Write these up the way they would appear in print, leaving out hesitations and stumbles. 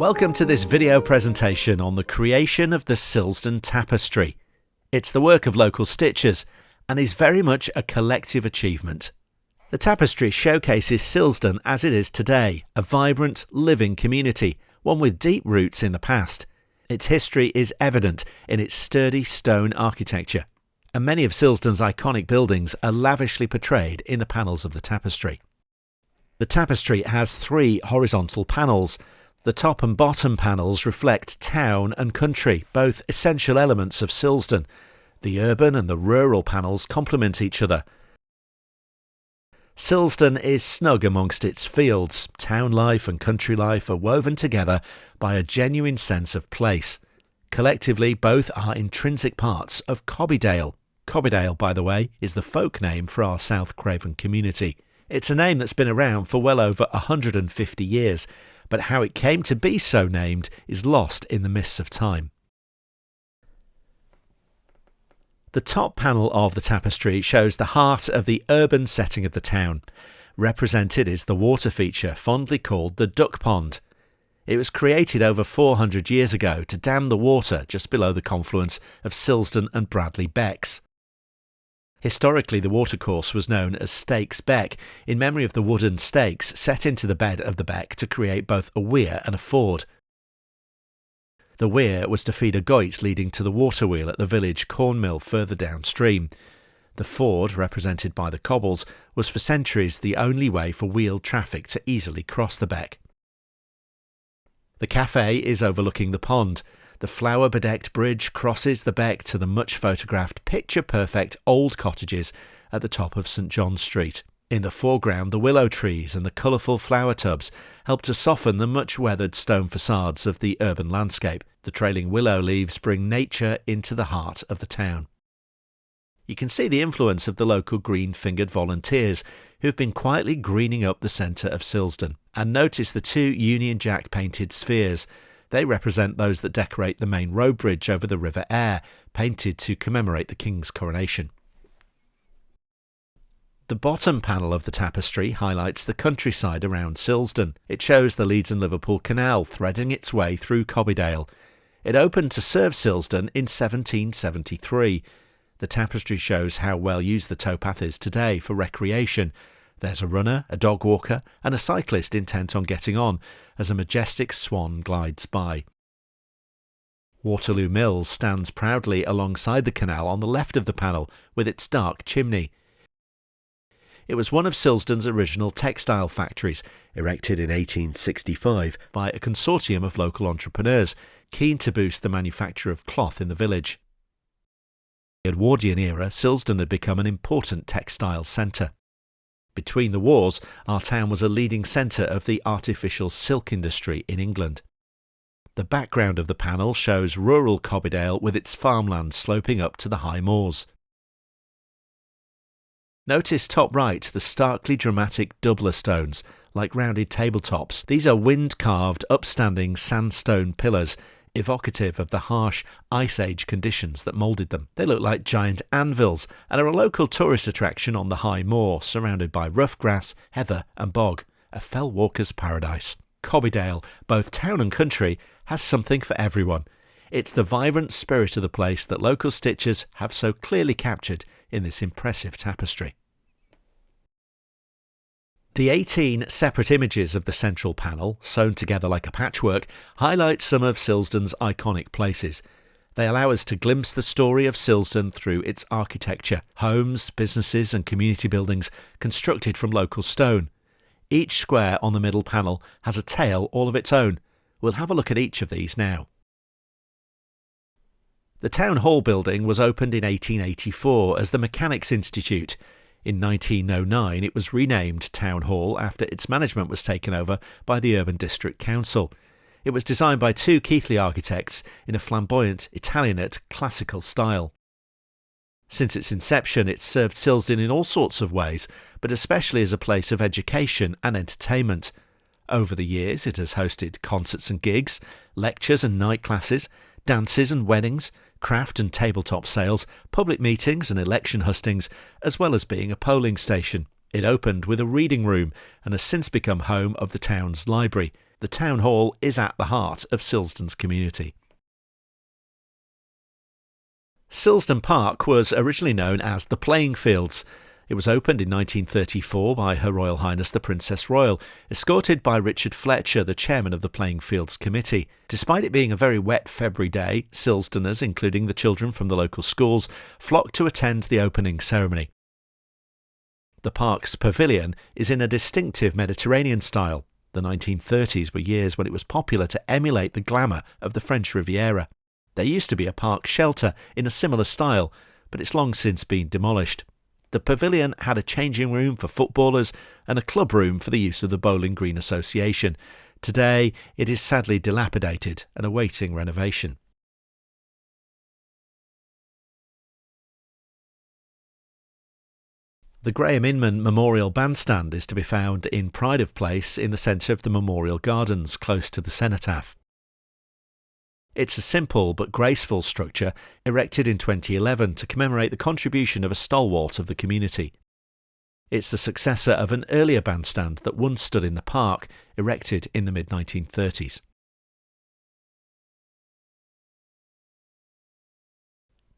Welcome to this video presentation on the creation of the Silsden Tapestry. It's the work of local stitchers and is very much a collective achievement. The tapestry showcases Silsden as it is today, a vibrant, living community, one with deep roots in the past. Its history is evident in its sturdy stone architecture, and many of Silsden's iconic buildings are lavishly portrayed in the panels of the tapestry. The tapestry has 3 horizontal panels. The top and bottom panels reflect town and country, both essential elements of Silsden. The urban and the rural panels complement each other. Silsden is snug amongst its fields. Town life and country life are woven together by a genuine sense of place. Collectively, both are intrinsic parts of Cobbydale. Cobbydale, by the way, is the folk name for our South Craven community. It's a name that's been around for well over 150 years, but how it came to be so named is lost in the mists of time. The top panel of the tapestry shows the heart of the urban setting of the town. Represented is the water feature, fondly called the Duck Pond. It was created over 400 years ago to dam the water just below the confluence of Silsden and Bradley Becks. Historically, the watercourse was known as Stakes Beck, in memory of the wooden stakes set into the bed of the beck to create both a weir and a ford. The weir was to feed a goit leading to the water wheel at the village corn mill further downstream. The ford, represented by the cobbles, was for centuries the only way for wheeled traffic to easily cross the beck. The cafe is overlooking the pond. The flower-bedecked bridge crosses the beck to the much-photographed, picture-perfect old cottages at the top of St John Street. In the foreground, the willow trees and the colourful flower tubs help to soften the much-weathered stone facades of the urban landscape. The trailing willow leaves bring nature into the heart of the town. You can see the influence of the local green-fingered volunteers who've been quietly greening up the centre of Silsden. And notice the 2 Union Jack painted spheres. They represent those that decorate the main road bridge over the River Aire, painted to commemorate the King's coronation. The bottom panel of the tapestry highlights the countryside around Silsden. It shows the Leeds and Liverpool Canal threading its way through Cobbydale. It opened to serve Silsden in 1773. The tapestry shows how well used the towpath is today for recreation. There's a runner, a dog walker, and a cyclist intent on getting on as a majestic swan glides by. Waterloo Mills stands proudly alongside the canal on the left of the panel with its dark chimney. It was one of Silsden's original textile factories, erected in 1865 by a consortium of local entrepreneurs keen to boost the manufacture of cloth in the village. In the Edwardian era, Silsden had become an important textile centre. Between the wars, our town was a leading centre of the artificial silk industry in England. The background of the panel shows rural Cobbydale with its farmland sloping up to the high moors. Notice top right the starkly dramatic doubler stones, like rounded tabletops. These are wind-carved, upstanding sandstone pillars, evocative of the harsh Ice Age conditions that moulded them. They look like giant anvils and are a local tourist attraction on the high moor, surrounded by rough grass, heather and bog, a fell walker's paradise. Cobbydale, both town and country, has something for everyone. It's the vibrant spirit of the place that local stitchers have so clearly captured in this impressive tapestry. The 18 separate images of the central panel, sewn together like a patchwork, highlight some of Silsden's iconic places. They allow us to glimpse the story of Silsden through its architecture, homes, businesses and community buildings constructed from local stone. Each square on the middle panel has a tale all of its own. We'll have a look at each of these now. The Town Hall building was opened in 1884 as the Mechanics' Institute. In 1909 it was renamed Town Hall after its management was taken over by the Urban District Council. It was designed by 2 Keighley architects in a flamboyant Italianate classical style. Since its inception it's served Silsden in all sorts of ways, but especially as a place of education and entertainment. Over the years it has hosted concerts and gigs, lectures and night classes, dances and weddings, craft and tabletop sales, public meetings and election hustings, as well as being a polling station. It opened with a reading room and has since become home of the town's library. The town hall is at the heart of Silsden's community. Silsden Park was originally known as the Playing Fields. It was opened in 1934 by Her Royal Highness the Princess Royal, escorted by Richard Fletcher, the chairman of the Playing Fields Committee. Despite it being a very wet February day, Silsdeners, including the children from the local schools, flocked to attend the opening ceremony. The park's pavilion is in a distinctive Mediterranean style. The 1930s were years when it was popular to emulate the glamour of the French Riviera. There used to be a park shelter in a similar style, but it's long since been demolished. The pavilion had a changing room for footballers and a club room for the use of the Bowling Green Association. Today, it is sadly dilapidated and awaiting renovation. The Graham Inman Memorial Bandstand is to be found in Pride of Place in the centre of the Memorial Gardens, close to the cenotaph. It's a simple but graceful structure erected in 2011 to commemorate the contribution of a stalwart of the community. It's the successor of an earlier bandstand that once stood in the park, erected in the mid-1930s.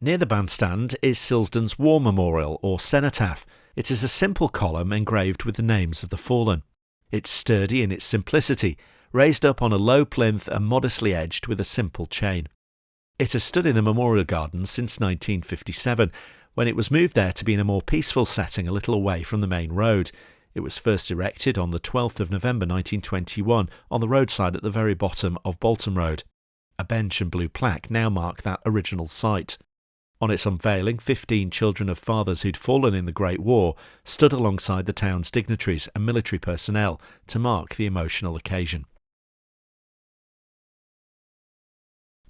Near the bandstand is Silsden's War Memorial, or cenotaph. It is a simple column engraved with the names of the fallen. It's sturdy in its simplicity, raised up on a low plinth and modestly edged with a simple chain. It has stood in the Memorial Gardens since 1957, when it was moved there to be in a more peaceful setting a little away from the main road. It was first erected on the 12th of November 1921 on the roadside at the very bottom of Bolton Road. A bench and blue plaque now mark that original site. On its unveiling, 15 children of fathers who'd fallen in the Great War stood alongside the town's dignitaries and military personnel to mark the emotional occasion.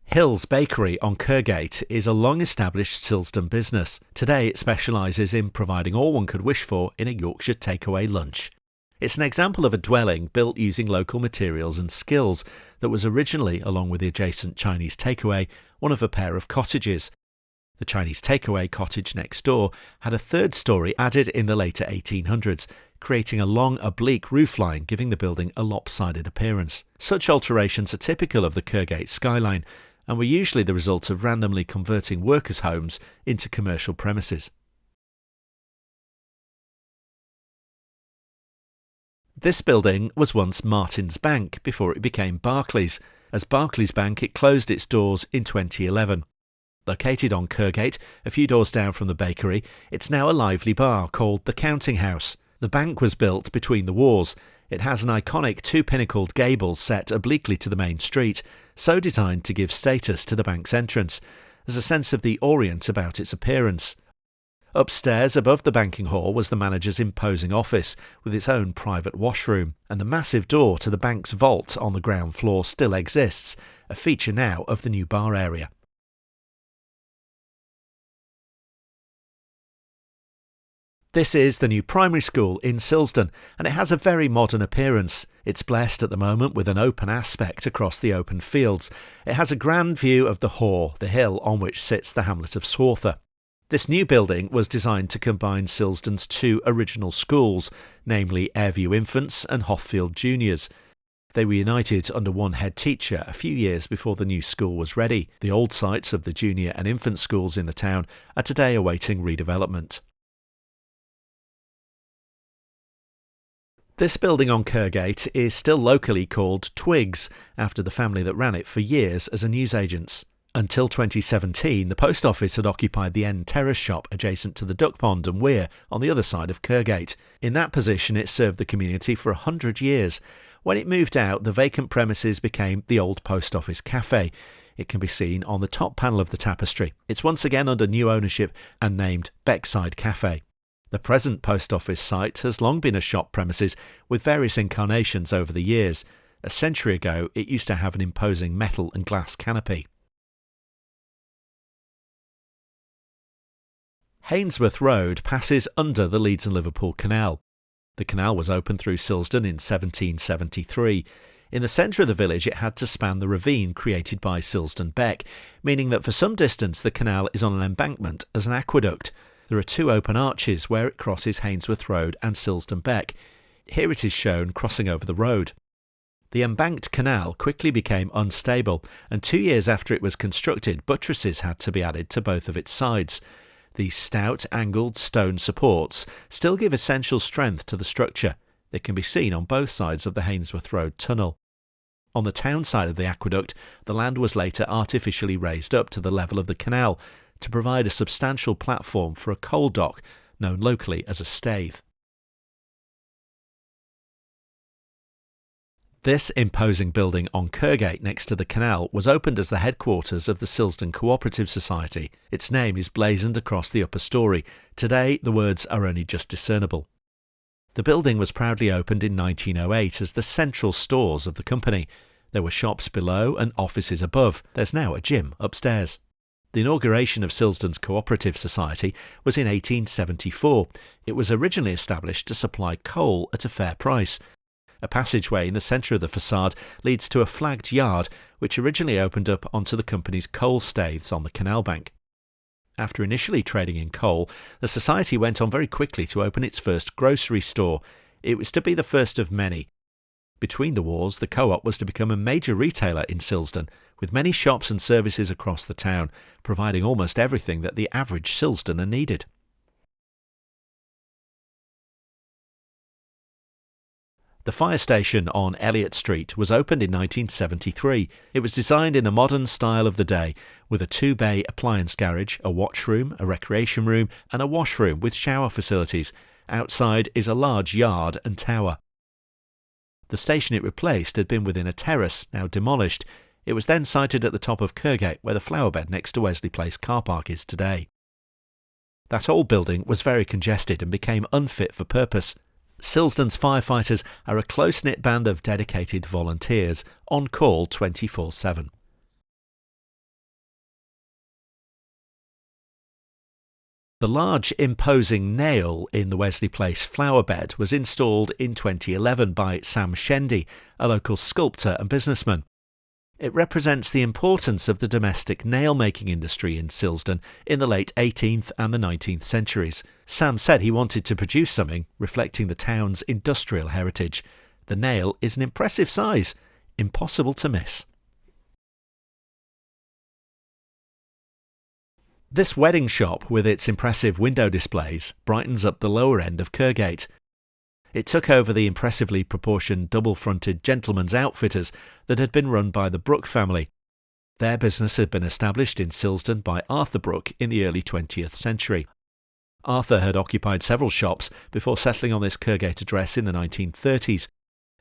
Hill's Bakery on Kergate is a long-established Silsden business. Today it specialises in providing all one could wish for in a Yorkshire takeaway lunch. It's an example of a dwelling built using local materials and skills that was originally, along with the adjacent Chinese takeaway, one of a pair of cottages. The Chinese takeaway cottage next door had a third storey added in the later 1800s, creating a long oblique roofline giving the building a lopsided appearance. Such alterations are typical of the Kergate skyline, and were usually the result of randomly converting workers' homes into commercial premises. This building was once Martin's Bank before it became Barclays. As Barclays Bank, it closed its doors in 2011. Located on Kergate, a few doors down from the bakery, it's now a lively bar called the Counting House. The bank was built between the wars. It has an iconic two-pinnacled gable set obliquely to the main street, so designed to give status to the bank's entrance. There's a sense of the Orient about its appearance. Upstairs, above the banking hall, was the manager's imposing office, with its own private washroom, and the massive door to the bank's vault on the ground floor still exists, a feature now of the new bar area. This is the new primary school in Silsden, and it has a very modern appearance. It's blessed at the moment with an open aspect across the open fields. It has a grand view of the Haw, the hill on which sits the hamlet of Swarther. This new building was designed to combine Silsden's two original schools, namely Airview Infants and Hothfield Juniors. They were united under one head teacher a few years before the new school was ready. The old sites of the junior and infant schools in the town are today awaiting redevelopment. This building on Kergate is still locally called Twiggs, after the family that ran it for years as a newsagent's. Until 2017, the post office had occupied the end terrace shop adjacent to the duck pond and weir on the other side of Kergate. In that position, it served the community for 100 years. When it moved out, the vacant premises became the old post office cafe. It can be seen on the top panel of the tapestry. It's once again under new ownership and named Beckside Cafe. The present post office site has long been a shop premises with various incarnations over the years. A century ago, it used to have an imposing metal and glass canopy. Hainsworth Road passes under the Leeds and Liverpool Canal. The canal was opened through Silsden in 1773. In the centre of the village, it had to span the ravine created by Silsden Beck, meaning that for some distance the canal is on an embankment as an aqueduct. There are two open arches where it crosses Hainsworth Road and Silsden Beck. Here it is shown crossing over the road. The embanked canal quickly became unstable, and 2 years after it was constructed, buttresses had to be added to both of its sides. These stout, angled stone supports still give essential strength to the structure. They can be seen on both sides of the Hainsworth Road tunnel. On the town side of the aqueduct, the land was later artificially raised up to the level of the canal to provide a substantial platform for a coal dock, known locally as a stave. This imposing building on Kirkgate next to the canal was opened as the headquarters of the Silsden Cooperative Society. Its name is blazoned across the upper storey. Today, the words are only just discernible. The building was proudly opened in 1908 as the central stores of the company. There were shops below and offices above. There's now a gym upstairs. The inauguration of Silsden's Cooperative Society was in 1874. It was originally established to supply coal at a fair price. A passageway in the centre of the facade leads to a flagged yard, which originally opened up onto the company's coal staiths on the canal bank. After initially trading in coal, the society went on very quickly to open its first grocery store. It was to be the first of many. Between the wars, the co-op was to become a major retailer in Silsden, with many shops and services across the town, providing almost everything that the average Silsdener needed. The fire station on Elliott Street was opened in 1973. It was designed in the modern style of the day, with a 2-bay appliance garage, a watchroom, a recreation room, and a washroom with shower facilities. Outside is a large yard and tower. The station it replaced had been within a terrace, now demolished. It was then sited at the top of Kirkgate, where the flowerbed next to Wesley Place car park is today. That old building was very congested and became unfit for purpose. Silsden's firefighters are a close-knit band of dedicated volunteers, on call 24/7. The large, imposing nail in the Wesley Place flowerbed was installed in 2011 by Sam Shendy, a local sculptor and businessman. It represents the importance of the domestic nail-making industry in Silsden in the late 18th and the 19th centuries. Sam said he wanted to produce something reflecting the town's industrial heritage. The nail is an impressive size, impossible to miss. This wedding shop, with its impressive window displays, brightens up the lower end of Kirkgate. It took over the impressively proportioned double-fronted gentlemen's outfitters that had been run by the Brooke family. Their business had been established in Silsden by Arthur Brooke in the early 20th century. Arthur had occupied several shops before settling on this Kirkgate address in the 1930s.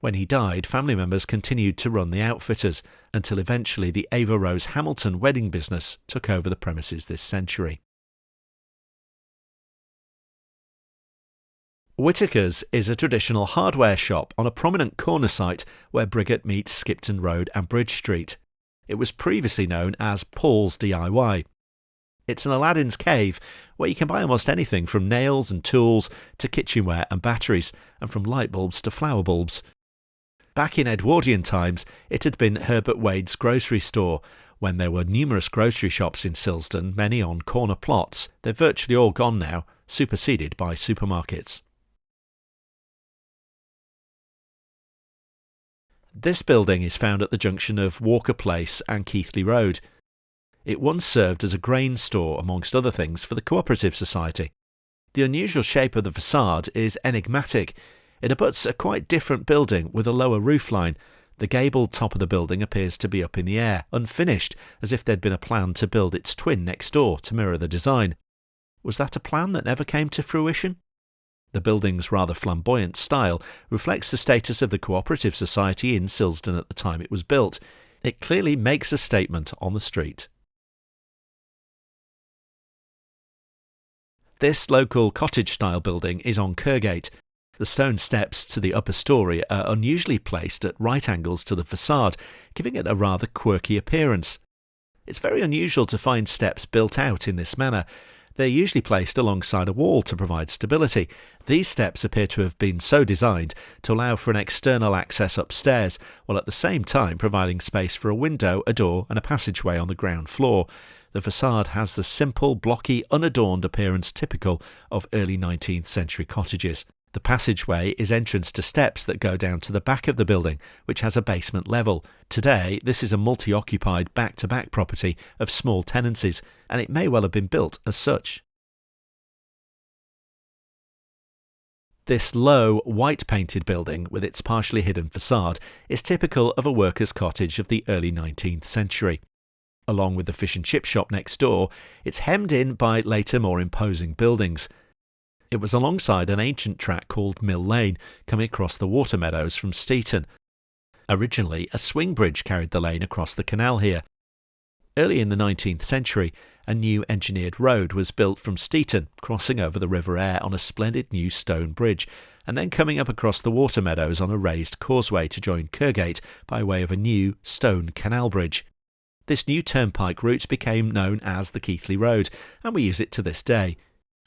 When he died, family members continued to run the outfitters, until eventually the Ava Rose Hamilton wedding business took over the premises this century. Whittaker's is a traditional hardware shop on a prominent corner site where Briggate meets Skipton Road and Bridge Street. It was previously known as Paul's DIY. It's an Aladdin's cave where you can buy almost anything from nails and tools to kitchenware and batteries, and from light bulbs to flower bulbs. Back in Edwardian times, it had been Herbert Wade's grocery store. When there were numerous grocery shops in Silsden, many on corner plots, they're virtually all gone now, superseded by supermarkets. This building is found at the junction of Walker Place and Keighley Road. It once served as a grain store, amongst other things, for the Cooperative Society. The unusual shape of the facade is enigmatic. It abuts a quite different building with a lower roofline. The gabled top of the building appears to be up in the air, unfinished, as if there'd been a plan to build its twin next door to mirror the design. Was that a plan that never came to fruition? The building's rather flamboyant style reflects the status of the Cooperative Society in Silsden at the time it was built. It clearly makes a statement on the street. This local cottage-style building is on Kirkgate. The stone steps to the upper storey are unusually placed at right angles to the facade, giving it a rather quirky appearance. It's very unusual to find steps built out in this manner. They're usually placed alongside a wall to provide stability. These steps appear to have been so designed to allow for an external access upstairs, while at the same time providing space for a window, a door and a passageway on the ground floor. The facade has the simple, blocky, unadorned appearance typical of early 19th century cottages. The passageway is entrance to steps that go down to the back of the building, which has a basement level. Today, this is a multi-occupied back-to-back property of small tenancies, and it may well have been built as such. This low, white-painted building with its partially hidden facade is typical of a workers' cottage of the early 19th century. Along with the fish and chip shop next door, it's hemmed in by later more imposing buildings. It was alongside an ancient track called Mill Lane, coming across the water meadows from Steeton. Originally, a swing bridge carried the lane across the canal here. Early in the 19th century, a new engineered road was built from Steeton, crossing over the River Aire on a splendid new stone bridge, and then coming up across the water meadows on a raised causeway to join Kirkgate by way of a new stone canal bridge. This new turnpike route became known as the Keighley Road, and we use it to this day.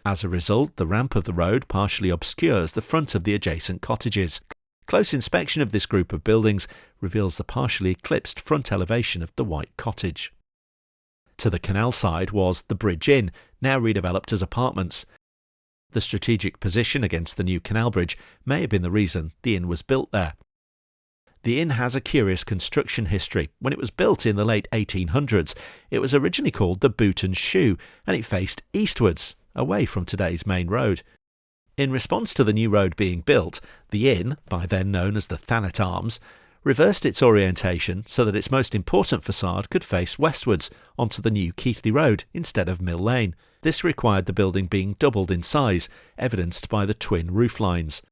As a result, the ramp of the road partially obscures the front of the adjacent cottages. Close inspection of this group of buildings reveals the partially eclipsed front elevation of the White Cottage. To the canal side was the Bridge Inn, now redeveloped as apartments. The strategic position against the new canal bridge may have been the reason the inn was built there. The inn has a curious construction history. When it was built in the late 1800s, it was originally called the Boot and Shoe, and it faced eastwards, away from today's main road. In response to the new road being built, the inn, by then known as the Thanet Arms, reversed its orientation so that its most important facade could face westwards onto the new Keighley Road instead of Mill Lane. This required the building being doubled in size, evidenced by the twin roof lines.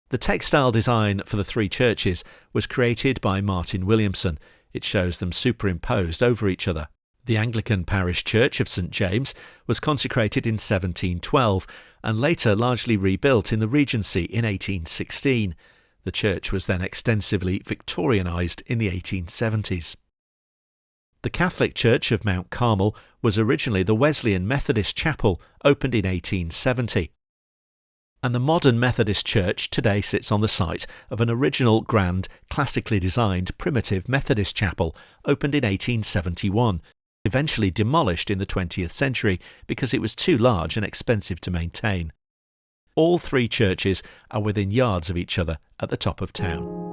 The textile design for the three churches was created by Martin Williamson. It shows them superimposed over each other. The Anglican parish church of St James was consecrated in 1712 and later largely rebuilt in the Regency in 1816. The church was then extensively Victorianised in the 1870s. The Catholic Church of Mount Carmel was originally the Wesleyan Methodist Chapel, opened in 1870. And the modern Methodist Church today sits on the site of an original grand, classically designed primitive Methodist chapel, opened in 1871. Eventually demolished in the 20th century because it was too large and expensive to maintain. All three churches are within yards of each other at the top of town.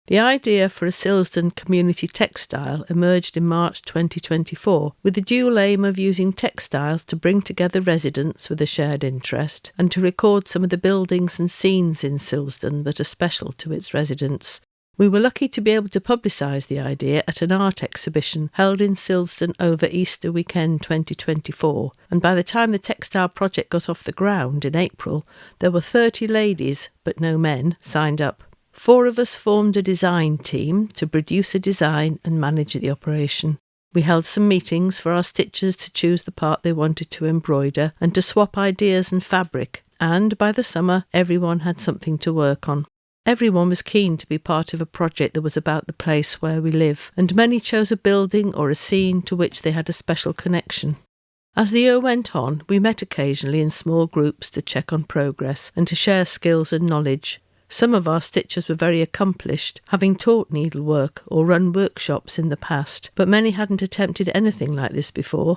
The idea for a Silsden community textile emerged in March 2024 with the dual aim of using textiles to bring together residents with a shared interest and to record some of the buildings and scenes in Silsden that are special to its residents. We were lucky to be able to publicise the idea at an art exhibition held in Silsden over Easter weekend 2024, and by the time the textile project got off the ground in April, there were 30 ladies, but no men, signed up. 4 of us formed a design team to produce a design and manage the operation. We held some meetings for our stitchers to choose the part they wanted to embroider and to swap ideas and fabric, and by the summer everyone had something to work on. Everyone was keen to be part of a project that was about the place where we live, and many chose a building or a scene to which they had a special connection. As the year went on, we met occasionally in small groups to check on progress and to share skills and knowledge. Some of our stitchers were very accomplished, having taught needlework or run workshops in the past, but many hadn't attempted anything like this before.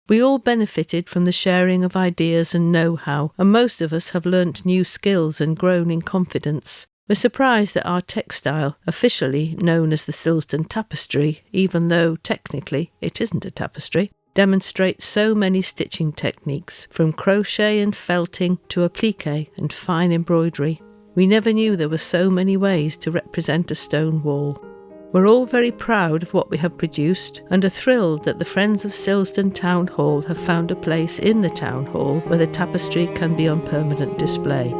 We all benefited from the sharing of ideas and know-how, and most of us have learnt new skills and grown in confidence. We're surprised that our textile, officially known as the Silsden Tapestry, even though technically it isn't a tapestry, demonstrates so many stitching techniques, from crochet and felting to applique and fine embroidery. We never knew there were so many ways to represent a stone wall. We're all very proud of what we have produced and are thrilled that the Friends of Silsden Town Hall have found a place in the Town Hall where the tapestry can be on permanent display.